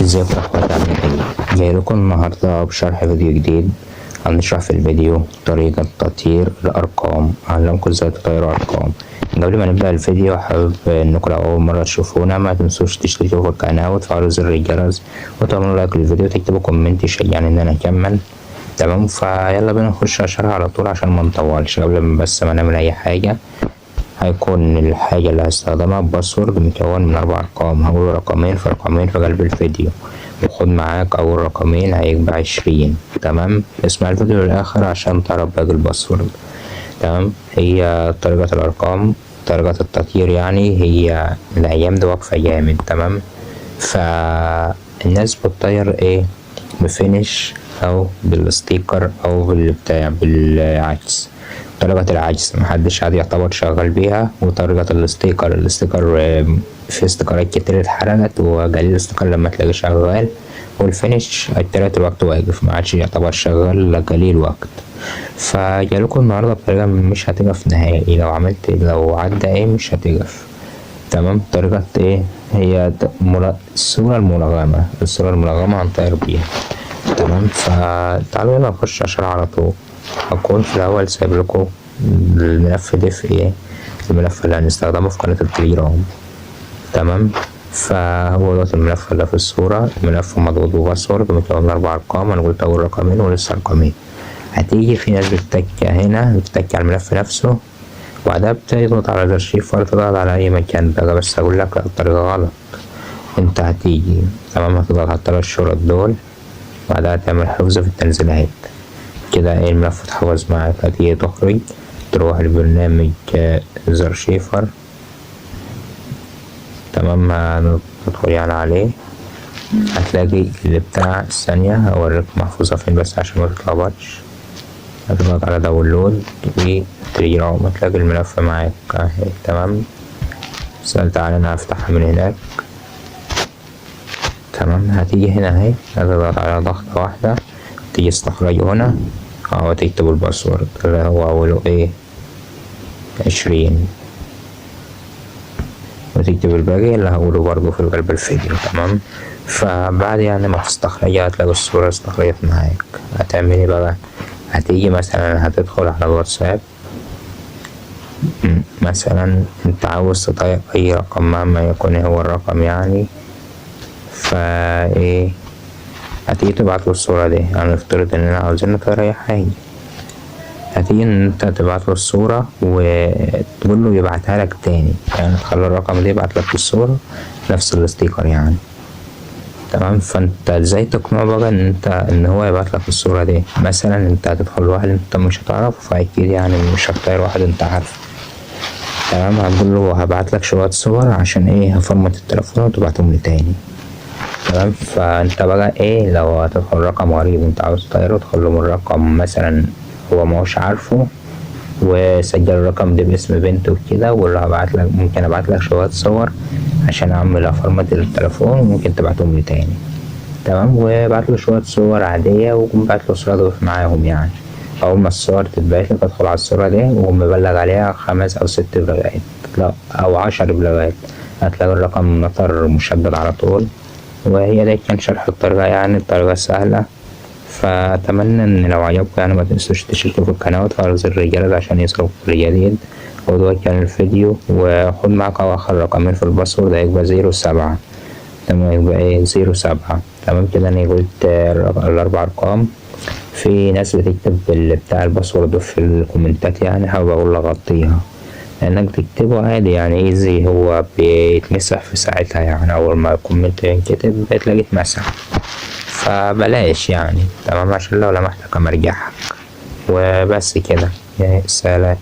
ازيكم يا اخواتي عاملين ايه؟ جاي لكم النهارده بشرح فيديو جديد. هنشرح في الفيديو طريقة تطيير الأرقام، هعلمكم ازاي تطيروا أرقام. قبل ما نبدأ الفيديو حابب انكم لو أول مرة تشوفونا ما تنسوش تشتركوا في القناة وتفعلوا زر الجرس وتعملوا لايك للفيديو وتكتبوا كومنت يشجعني ان انا اكمل. تمام، فيلا بينا نخش على الشرح على طول عشان ما نطولش. قبل ما بس ما نعمل أي حاجة، هيكون الحاجة اللي هستخدمها باسورد مكون من 4 أرقام. هقول رقمين في رقمين في قلب الفيديو، وخد معاك أول رقمين هيبقى 20. تمام، اسمع الفيديو للآخر عشان تعرف باقي الباسورد. تمام، هي طريقة الأرقام، طريقة التطيير يعني هي الأيام دي واقفة جامد. تمام، فالناس بتطير ايه؟ بفينش أو بالستيكر أو بالبتاع بالعكس. طريقة العجز محدش عاد يعتبر شغال بيها، وطريقة الستيكر في استيكرات كتير اتحرقت وقليل الاستيكر لما تلاقي شغال، والفينش التلات الوقت واقف معادش يعتبر شغال لقليل وقت. فجالكوا النهاردة بطريقة مش هتقف نهائي، لو عدى ايه مش هتقف. تمام، طريقة ايه؟ هي الصورة الملغمة هنطير بيها. تمام، فتعالوا يلا نخش عشان على طول. هكون في الأول سايب لكم الملف ده في ايه؟ الملف اللي هنستخدمه في قناة التليجرام. تمام، فهو دوت الملف اللي في الصورة. الملف مضغوط بباسورد مكون من 4 أرقام. أنا قلت أول رقمين ولسه رقمين. هتيجي في ناس بتتك هنا، بتتك على الملف نفسه وبعدها بتضغط على زر شيفت ولا تضغط على أي مكان بقى. بس أقول لك الطريقة غلط. أنت هتيجي تمام، هتضغط على ال3 شرط دول وبعدها تعمل حفظ في التنزيلات كده. ايه الملف اتحفظ معاك. هتيجي تخرج تروح لبرنامج زر شيفر. تمام، هتدخل يعني عليه هتلاقي اللي بتاع الثانية هوريك محفوظة فين بس عشان متتلخبطش. هتضغط على داونلود وتليجرام هتلاقي الملف معاك اهي. تمام، سألت على انا هفتحها من هناك. تمام، هتيجي هنا اهي هتضغط على ضغطة واحدة، تيجي تستخرجه هنا أو تكتب الباسورد اللي هو أوله ايه 20 وتكتب الباقي اللي هقوله برضه في قلب الفيديو. تمام، فبعد يعني ما تستخرجها هتلاقي الصورة استخرجت معاك. هتعمل ايه بقى؟ هتيجي مثلا هتدخل على الواتساب مثلا، انت عاوز تطير اي رقم مهما يكون هو الرقم يعني. فا ايه هتيجي تبعتله الصورة دي. هنفترض اننا عاوزين نطير اي حاجة، هتيجي ان انت تبعتله الصورة وتقول له يبعتها لك تاني، يعني تخلي الرقم ده يبعتلك الصورة نفس الاستيكر يعني. تمام، فانت ازاي تقنعه بقى ان هو يبعتلك الصورة دي؟ مثلا انت هتدخل واحد انت مش هتعرفه، فاكيد يعني مش هتطير واحد انت عارفه. تمام، هتقول له هبعتلك شوية صور عشان ايه هفرمت التليفون وتبعتهم لي تاني. تمام، فانت بقى ايه لو هتدخل رقم غريب انت عاوز تطيره تدخله من رقم مثلا هو ماهوش عارفه وسجل الرقم ده باسم بنت وكده، وقول له هبعتلك ممكن ابعتلك شوية صور عشان اعمل فورمات التليفون وممكن تبعتهم لي تاني. تمام، وبعتله شوية صور عادية وقوم بعتله صورة ضيف معاهم يعني. أول ما الصور تتبعتلك ادخل على الصورة دي وقوم مبلغ عليها 5 أو 6 بلاغات لا أو 10 بلاغات، هتلاقي الرقم نطر مشدد على طول. وهي ده كان شرح الطريقة، يعني الطريقة سهلة. فأتمنى إن لو عجبكم يعني ما تنسوش تشتركوا في القناة وتفعلوا زر الجرس عشان يوصلكوا كل جديد. وده كان الفيديو، وخد معاك آخر رقمين في الباسورد هيبقى 07. تمام، يبقى ايه 07. تمام كده أنا قلت ال4 أرقام. في ناس بتكتب بتاع الباسورد في الكومنتات، يعني حابب أقول أغطيها لأنك تكتبه عادي يعني ايزي، هو بيتمسح في ساعتها يعني. أول ما الكومنت ينكتب بتلاقيه اتمسح، فبلاش يعني. تمام، عشان لو لمحتك أما أرجعها وبس كده. يا سلام.